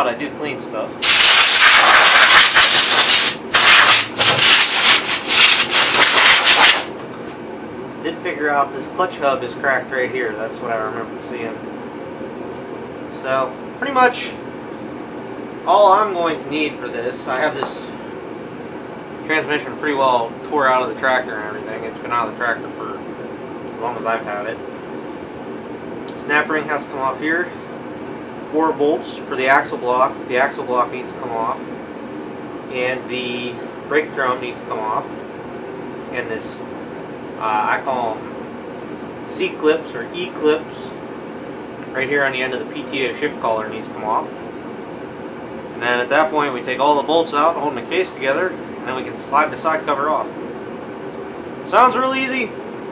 I do clean stuff. Did figure out this clutch hub is cracked right here. That's what I remember seeing. So, pretty much all I'm going to need for this, I have this transmission pretty well tore out of the tractor and everything. It's been out of the tractor for as long as I've had it. Snap ring has to come off here. 4 bolts for the axle block. The axle block needs to come off. And the brake drum needs to come off. And this, I call them C-clips or E-clips, right here on the end of the PTO shift collar needs to come off. And then at that point we take all the bolts out, holding the case together, and then we can slide the side cover off. Sounds real easy.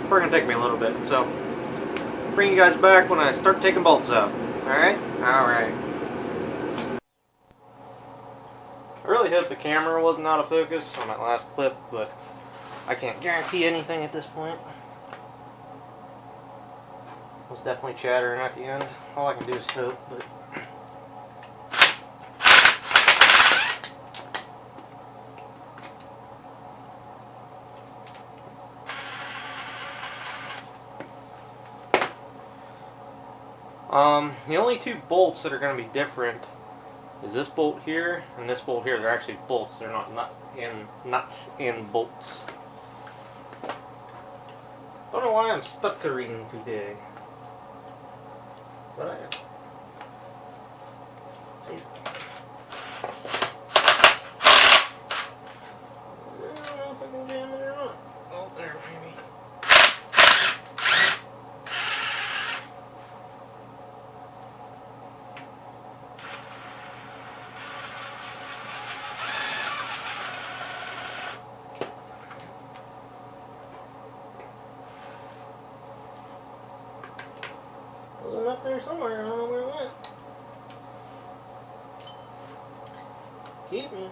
Probably gonna take me a little bit, so I'll bring you guys back when I start taking bolts out. Alright? Alright. I really hope the camera wasn't out of focus on that last clip, but I can't guarantee anything at this point. It was definitely chattering at the end. All I can do is hope, but the only 2 bolts that are going to be different is this bolt here and this bolt here. They're actually bolts. They're not nuts and bolts. Don't know why I'm stuttering today, but I am. See. I don't know if I can jam it or not. Oh, there, maybe. Wasn't up there somewhere, I don't know where it went. Keep me.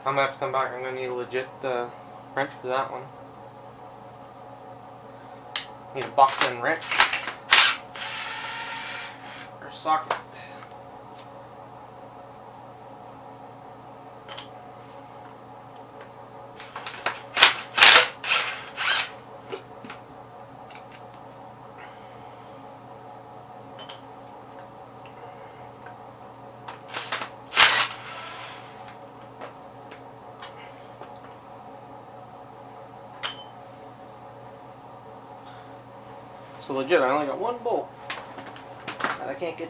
I'm gonna have to come back. I'm gonna need a legit wrench for that one. Need a box-in wrench or socket. So legit, I only got 1 bolt that I can't get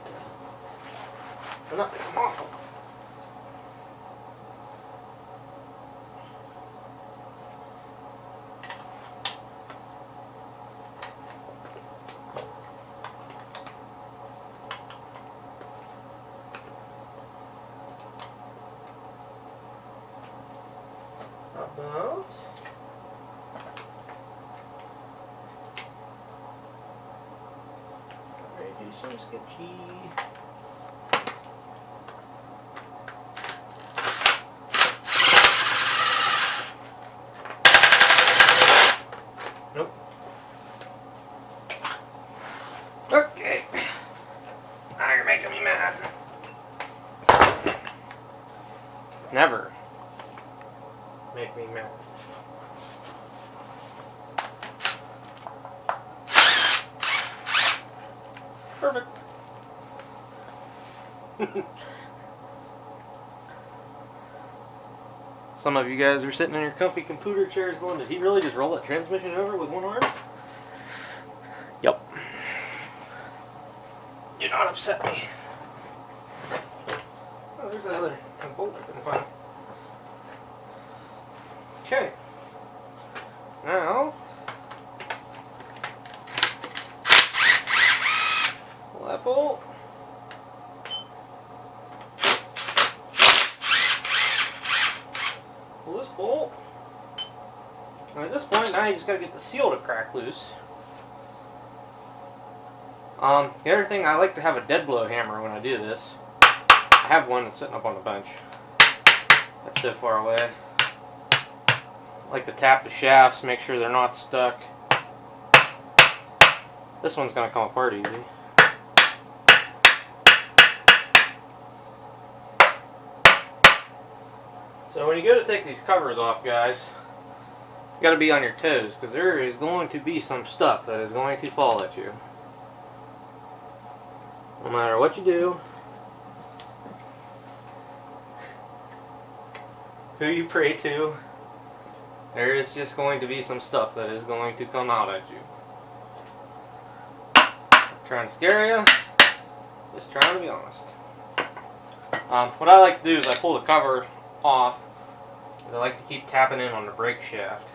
the nut to come off of. About do some sketchy. Nope. Okay. Now you're making me mad. Never make me mad. Perfect. Some of you guys are sitting in your comfy computer chairs going, did he really just roll that transmission over with 1 arm? Yep. You not upset me. Oh, there's that other bolt I couldn't find. Okay. Now, pull that bolt. Pull this bolt. And at this point, now you just gotta get the seal to crack loose. The other thing, I like to have a dead blow hammer when I do this. I have one that's sitting up on the bench. That's so far away. I like to tap the shafts, make sure they're not stuck. This one's gonna come apart easy. So when you go to take these covers off, guys, you gotta be on your toes, because there is going to be some stuff that is going to fall at you. No matter what you do, who you pray to, there is just going to be some stuff that is going to come out at you. Not trying to scare you, just trying to be honest. What I like to do is I pull the cover off, because I like to keep tapping in on the brake shaft.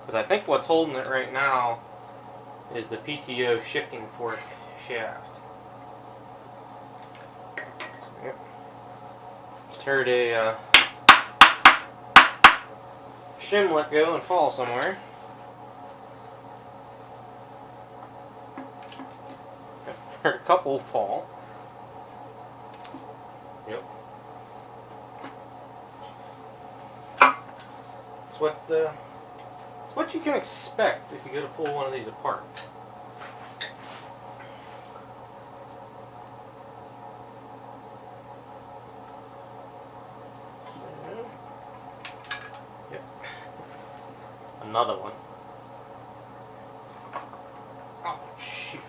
Because I think what's holding it right now is the PTO shifting fork shaft. Yep. Just heard a shim let go and fall somewhere. Heard a couple fall. Yep. It's what you can expect if you go to pull one of these apart. Yep. Another one. Oh, shoot.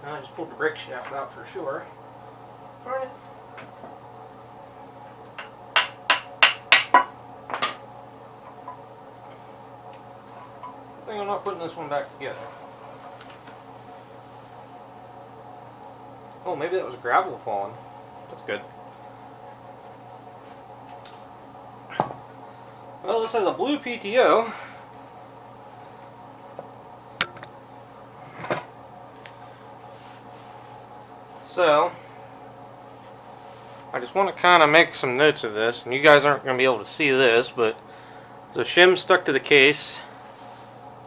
I just pulled the brake shaft out for sure. Alright. I think I'm not putting this one back together. Oh, maybe that was gravel falling. That's good. Well, this has a blue PTO. So, I just want to kind of make some notes of this, and you guys aren't going to be able to see this, but the shim's stuck to the case.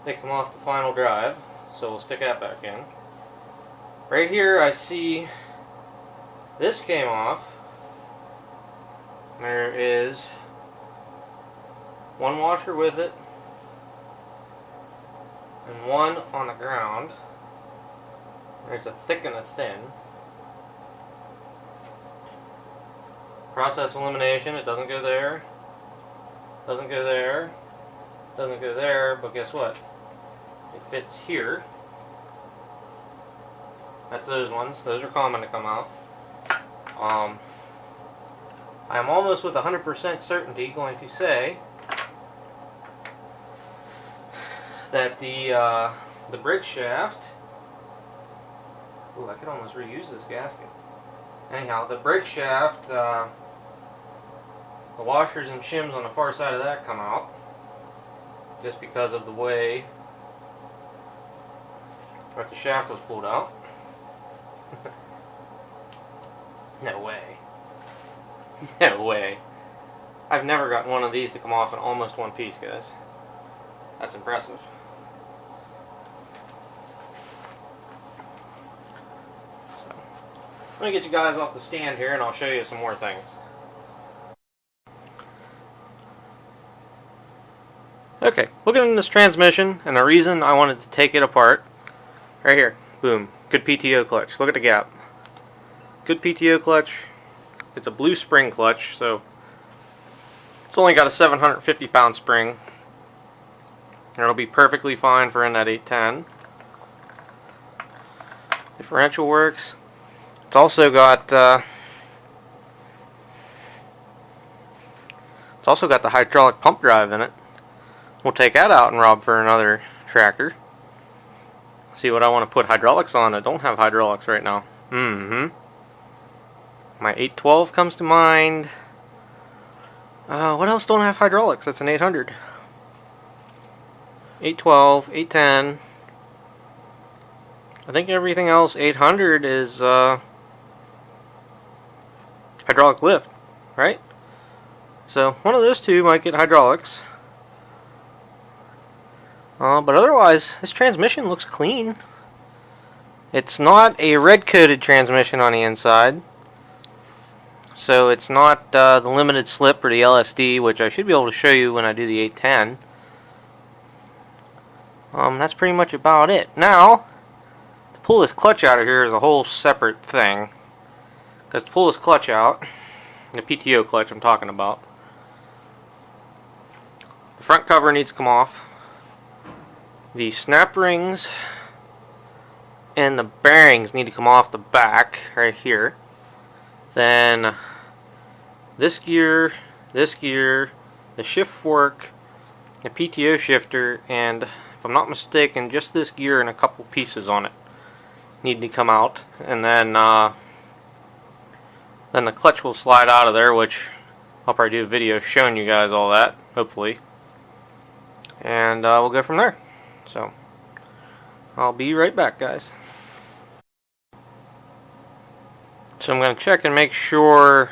They come off the final drive, so we'll stick that back in. Right here I see this came off. There is one washer with it and one on the ground. There's a thick and a thin. Process elimination, it doesn't go there, doesn't go there, doesn't go there, but guess what? It fits here. That's those ones. Those are common to come out. I'm almost with 100% certainty going to say that the brake shaft. Ooh, I could almost reuse this gasket. Anyhow, the brake shaft, the washers and shims on the far side of that come out, just because of the way that the shaft was pulled out. No way. No way. I've never gotten one of these to come off in almost one piece, guys. That's impressive. So, let me get you guys off the stand here and I'll show you some more things. Okay, looking at this transmission, and the reason I wanted to take it apart, right here, boom, good PTO clutch. Look at the gap. Good PTO clutch. It's a blue spring clutch, so it's only got a 750-pound spring. And it'll be perfectly fine for in that 810. If differential works. It's also got the hydraulic pump drive in it. We'll take that out and rob for another tractor. See what I want to put hydraulics on that don't have hydraulics right now. My 812 comes to mind. What else don't have hydraulics? That's an 800. 812, 810. I think everything else 800 is hydraulic lift, right? So one of those two might get hydraulics. But otherwise, this transmission looks clean. It's not a red-coated transmission on the inside. So it's not the limited slip or the LSD, which I should be able to show you when I do the 810. That's pretty much about it. Now, to pull this clutch out of here is a whole separate thing. Because to pull this clutch out, the PTO clutch I'm talking about, the front cover needs to come off. The snap rings and the bearings need to come off the back right here. Then this gear, the shift fork, the PTO shifter, and if I'm not mistaken, just this gear and a couple pieces on it need to come out. And then the clutch will slide out of there, which I'll probably do a video showing you guys all that, hopefully. And we'll go from there. So, I'll be right back, guys. So I'm going to check and make sure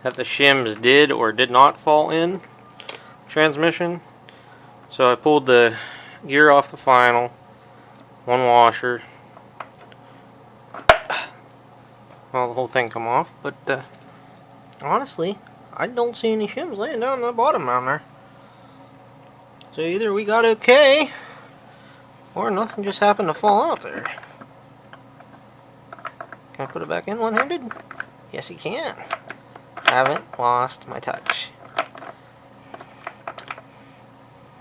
that the shims did or did not fall in transmission. So I pulled the gear off the final, one washer. Well, the whole thing come off, but honestly, I don't see any shims laying down the bottom down there. So either we got okay, or nothing just happened to fall out there. Can I put it back in one-handed? Yes, you can. Haven't lost my touch.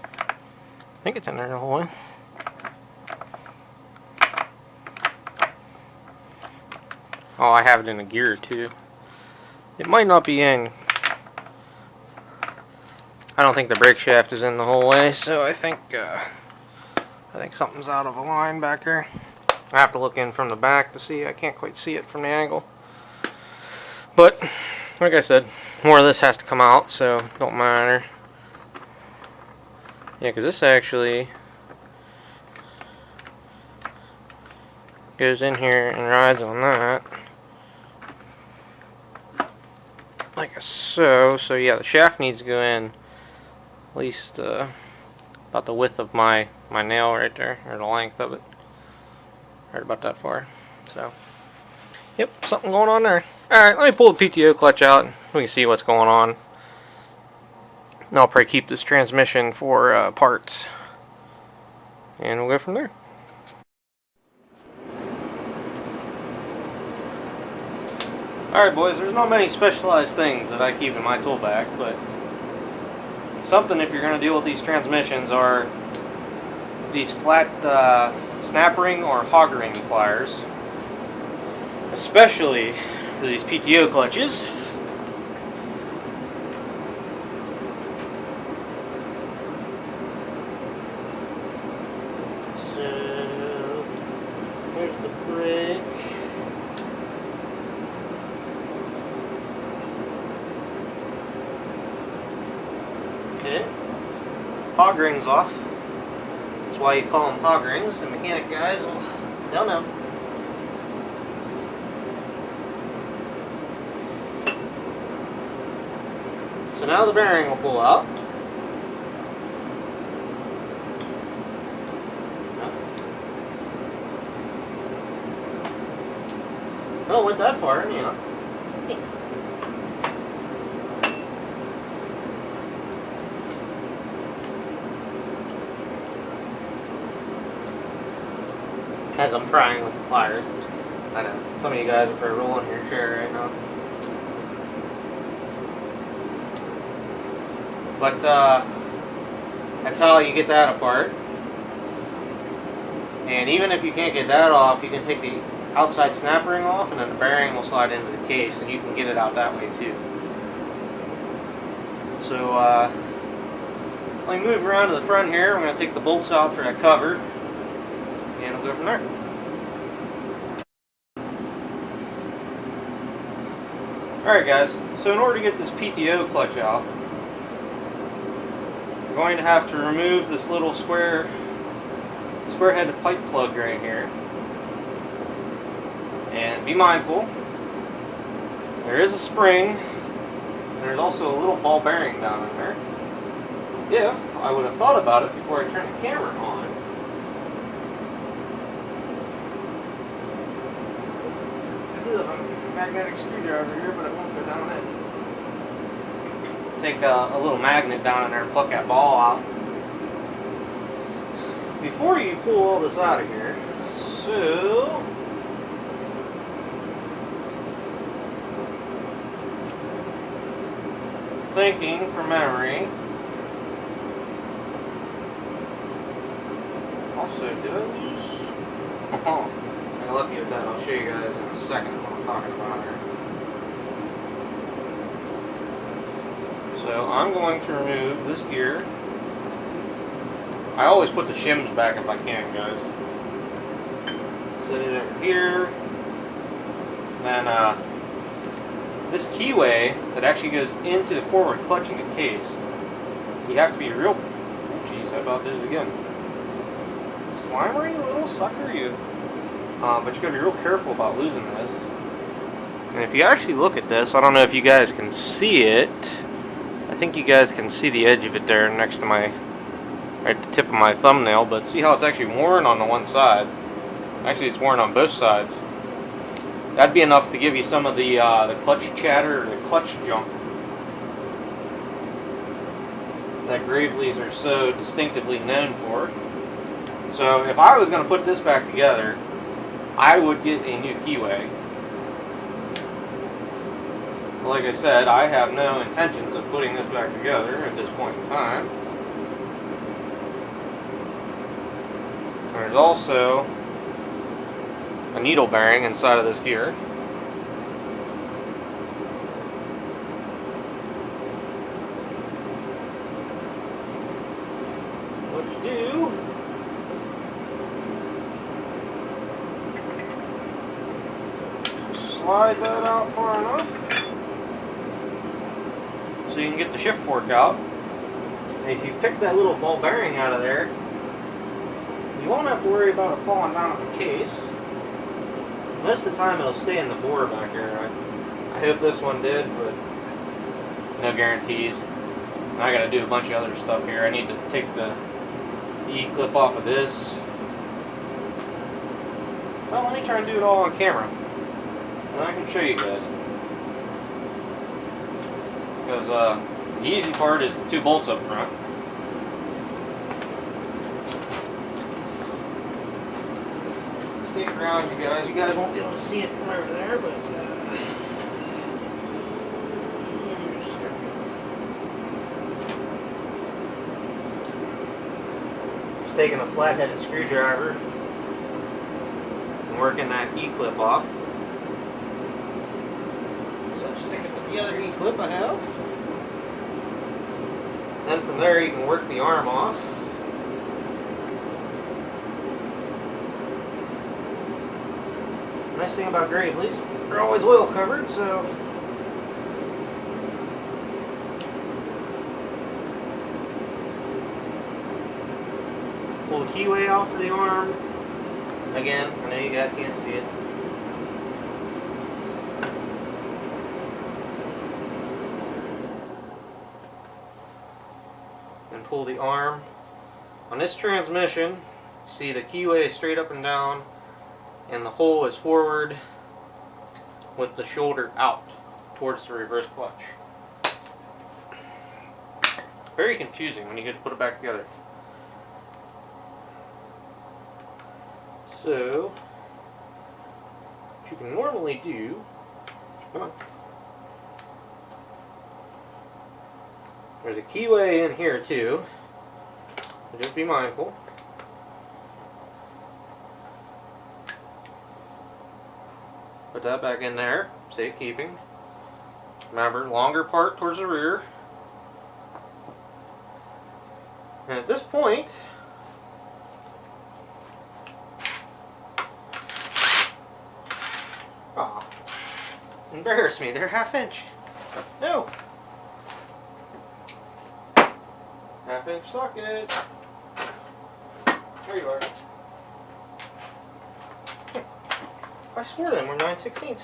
I think it's in there the whole way. Oh, I have it in a gear too. It might not be in. I don't think the brake shaft is in the whole way, so I think something's out of line back here. I have to look in from the back to see. I can't quite see it from the angle. But, like I said, more of this has to come out, so don't matter. Yeah, because this actually goes in here and rides on that. Like so. So yeah, the shaft needs to go in at least about the width of my nail right there, or the length of it. Right about that far. So, yep, something going on there. Alright, let me pull the PTO clutch out and we can see what's going on. And I'll probably keep this transmission for parts. And we'll go from there. Alright boys, there's not many specialized things that I keep in my tool bag, but something if you're going to deal with these transmissions are these flat snap ring or hog ring pliers, especially for these PTO clutches. So here's the brake. Okay, hog rings off. That's why you call them hog rings. The mechanic guys, well, they'll know. So now the bearing will pull out. Oh, it went that far, yeah. As I'm prying with the pliers. I know, some of you guys are probably rolling your chair right now. But, that's how you get that apart. And even if you can't get that off, you can take the outside snap ring off, and then the bearing will slide into the case, and you can get it out that way too. So let me move around to the front here. I'm going to take the bolts out for that cover, and we'll go from there. Alright guys, so in order to get this PTO clutch out, we're going to have to remove this little square-headed pipe plug right here. And be mindful, there is a spring, and there's also a little ball bearing down in there. If I would have thought about it before I turned the camera on, I do have a magnetic screwdriver here, but it won't go down in. Take a little magnet down in there and pluck that ball out. Before you pull all this out of here, so thinking from memory. Also, did I lose? Oh, I'm lucky with that. I'll show you guys in a second what I'm talking about here. So I'm going to remove this gear. I always put the shims back if I can, guys. Set it over here. Then this keyway that actually goes into the forward clutch in the case, you have to be real. Oh, jeez, how about this again? Slimery, little sucker, you. But you gotta be real careful about losing this. And if you actually look at this, I don't know if you guys can see it. I think you guys can see the edge of it there next to my, right at the tip of my thumbnail. But see how it's actually worn on the one side? Actually, it's worn on both sides. That'd be enough to give you some of the clutch chatter or the clutch jump that Gravely's are so distinctively known for. So if I was going to put this back together, I would get a new keyway. But like I said, I have no intentions of putting this back together at this point in time. There's also a needle bearing inside of this gear. What you do, slide that out far enough so you can get the shift fork out. And if you pick that little ball bearing out of there, you won't have to worry about it falling down on the case. Most of the time it'll stay in the bore back here. I hope this one did, but no guarantees. I gotta do a bunch of other stuff here. I need to take the E-clip off of this. Well, let me try and do it all on camera. And I can show you guys. Because the easy part is the two bolts up front. Stick around, you guys. You guys won't be able to see it from over there, but just taking a flat-headed screwdriver and working that E-clip off. So stick it with the other E-clip I have. Then from there you can work the arm off. Nice thing about Gravely's, they're always oil covered, so pull the keyway out for the arm. Again, I know you guys can't see it. And pull the arm. On this transmission, see the keyway is straight up and down, and the hole is forward with the shoulder out towards the reverse clutch. Very confusing when you get to put it back together. So, what you can normally do, there's a keyway in here too, so just be mindful. put that back in there, safekeeping. Remember, longer part towards the rear. And at this point, aw, embarrass me, they're 1/2 inch. No. 1/2 inch socket. There you are. I swore them were 9/16.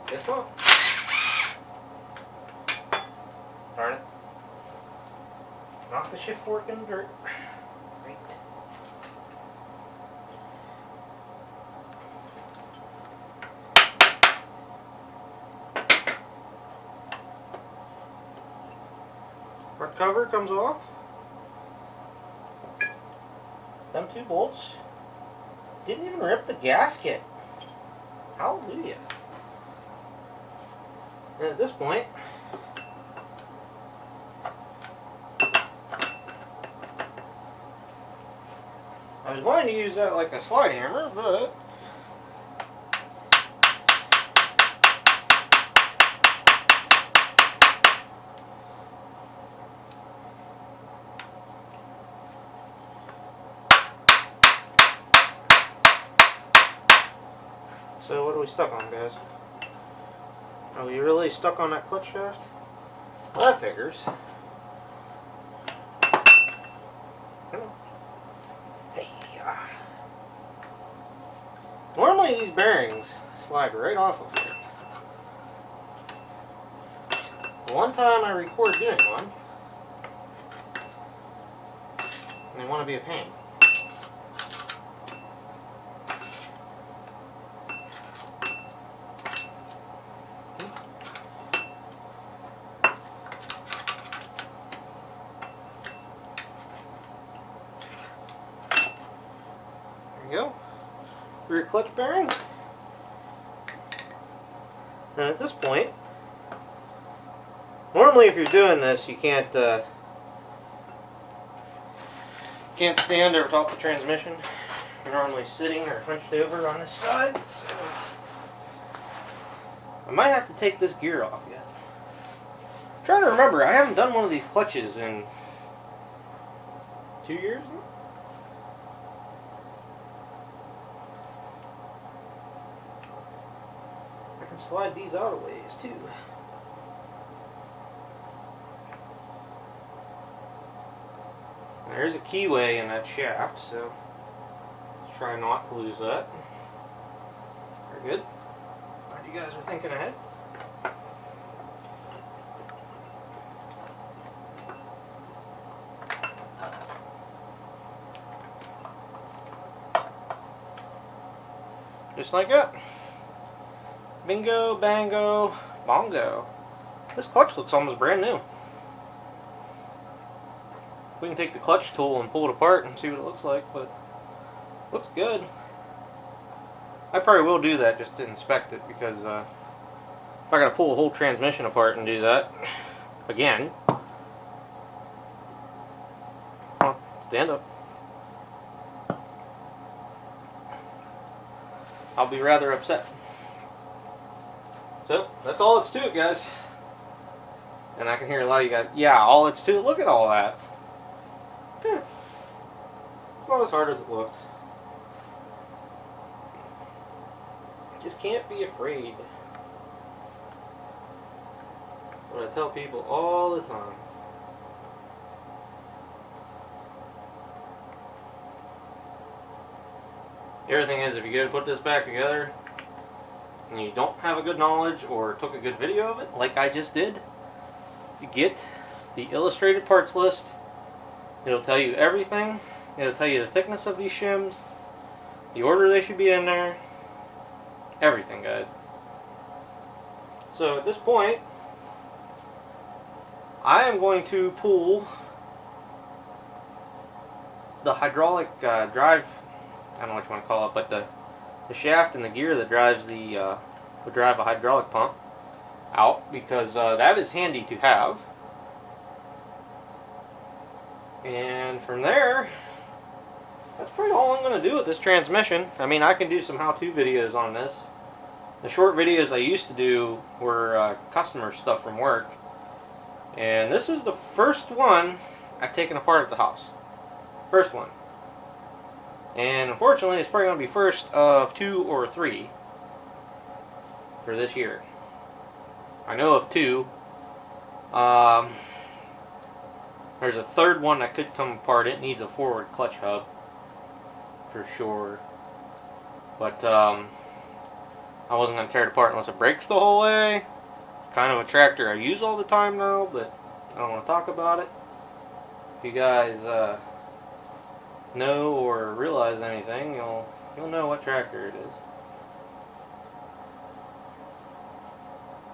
Guess what? Darn it. Knock the shift fork in the dirt. Right. Front cover comes off. Them 2 bolts didn't even rip the gasket. Hallelujah. And at this point, I was going to use that like a slide hammer, but so what are we stuck on, guys? Are we really stuck on that clutch shaft? Well, that figures. Normally these bearings slide right off of here. The one time I record doing one, they want to be a pain. There you go. Rear clutch bearing. And at this point, normally if you're doing this, you can't stand over top of the transmission. You're normally sitting or hunched over on this side. So I might have to take this gear off yet. I'm trying to remember, I haven't done one of these clutches in 2 years now? Slide these out of ways too. There's a keyway in that shaft, so let's try not to lose that. Very good. Glad you guys are thinking ahead. Just like that. Bingo, bango, bongo. This clutch looks almost brand new. We can take the clutch tool and pull it apart and see what it looks like, but looks good. I probably will do that just to inspect it, because if I gotta pull the whole transmission apart and do that again, well, stand up. I'll be rather upset. So, that's all that's to it, guys. And I can hear a lot of you guys, yeah, all that's to it, look at all that. It's not as hard as it looks. Just can't be afraid. What I tell people all the time. The other thing is, if you go to put this back together, and you don't have a good knowledge or took a good video of it, like I just did, you get the illustrated parts list. It'll tell you everything. It'll tell you the thickness of these shims, the order they should be in there, everything, guys. So at this point, I am going to pull the hydraulic drive, I don't know what you want to call it, but the shaft and the gear that drives would drive a hydraulic pump out, because that is handy to have. And from there, that's pretty all I'm going to do with this transmission. I mean, I can do some how-to videos on this. The short videos I used to do were customer stuff from work. And this is the first one I've taken apart at the house. First one. And unfortunately, it's probably going to be first of 2 or 3 for this year. I know of 2. There's a third one that could come apart. It needs a forward clutch hub for sure. But I wasn't going to tear it apart unless it breaks the whole way. It's kind of a tractor I use all the time now, but I don't want to talk about it. If you guys know or realize anything, you'll know what tractor it is.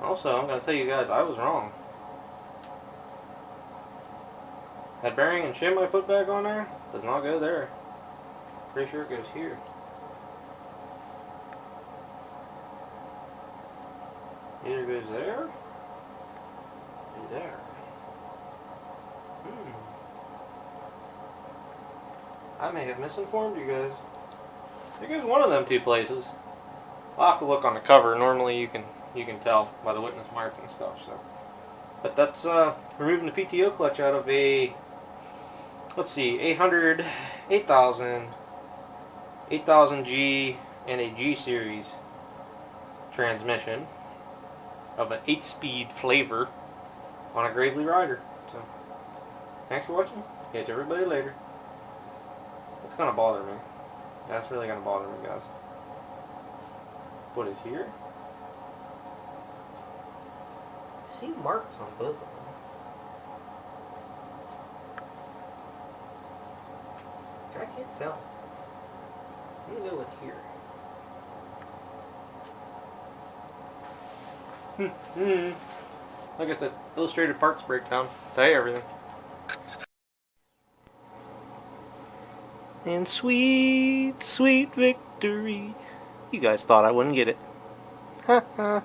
Also, I'm going to tell you guys, I was wrong. That bearing and shim I put back on there does not go there. Pretty sure it goes here. Either goes there or there. I may have misinformed you guys. It goes one of them 2 places. I'll have to look on the cover. Normally you can tell by the witness marks and stuff. So, but that's removing the PTO clutch out of a, let's see, 800, 8000, 8000G, and a G series transmission of an 8-speed flavor on a Gravely Rider. So, thanks for watching. Catch everybody later. It's gonna bother me. That's really gonna bother me, guys. What is here? I see marks on both of them. I can't tell. Let me go with here. Like I said, illustrated parts breakdown. Tell you everything. And sweet, sweet victory. You guys thought I wouldn't get it. Ha ha.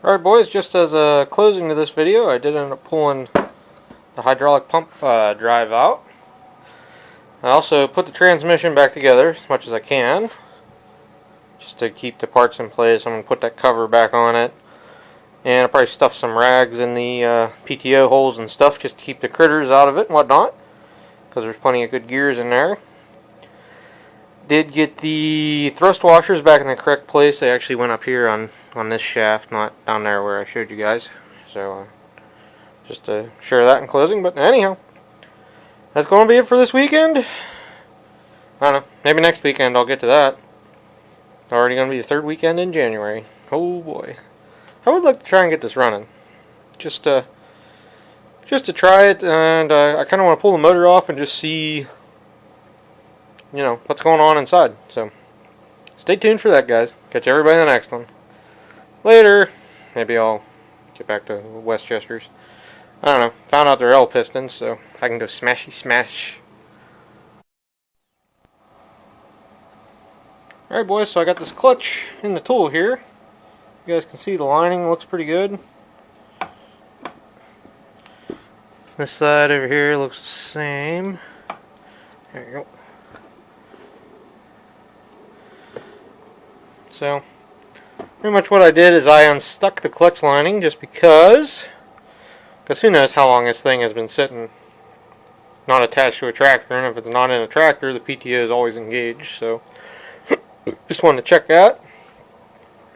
Alright boys, just as a closing to this video, I did end up pulling the hydraulic pump drive out. I also put the transmission back together as much as I can, just to keep the parts in place. I'm going to put that cover back on it, and I'll probably stuff some rags in the PTO holes and stuff just to keep the critters out of it and whatnot, because there's plenty of good gears in there. Did get the thrust washers back in the correct place. They actually went up here on this shaft, not down there where I showed you guys. So just to share that in closing. But anyhow, that's going to be it for this weekend. I don't know, maybe next weekend I'll get to that. Already going to be the 3rd weekend in January. Oh boy. I would like to try and get this running. Just to try it, and I kind of want to pull the motor off and just see, you know, what's going on inside. So, stay tuned for that, guys. Catch everybody in the next one. Later. Maybe I'll get back to Westchesters. I don't know. Found out they're L pistons, so I can go smashy smash. Alright boys, so I got this clutch in the tool here. You guys can see the lining looks pretty good. This side over here looks the same. There you go. So, pretty much what I did is I unstuck the clutch lining just because who knows how long this thing has been sitting not attached to a tractor, and if it's not in a tractor, the PTO is always engaged. So, just wanted to check that.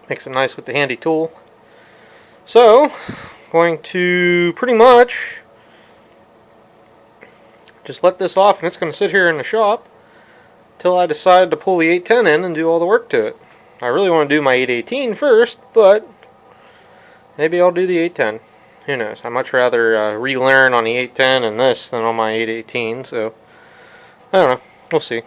Makes it nice with the handy tool. So, going to pretty much just let this off, and it's going to sit here in the shop till I decide to pull the 810 in and do all the work to it. I really want to do my 818 first, but maybe I'll do the 810. Who knows? I'd much rather relearn on the 810 and this than on my 818, so I don't know. We'll see.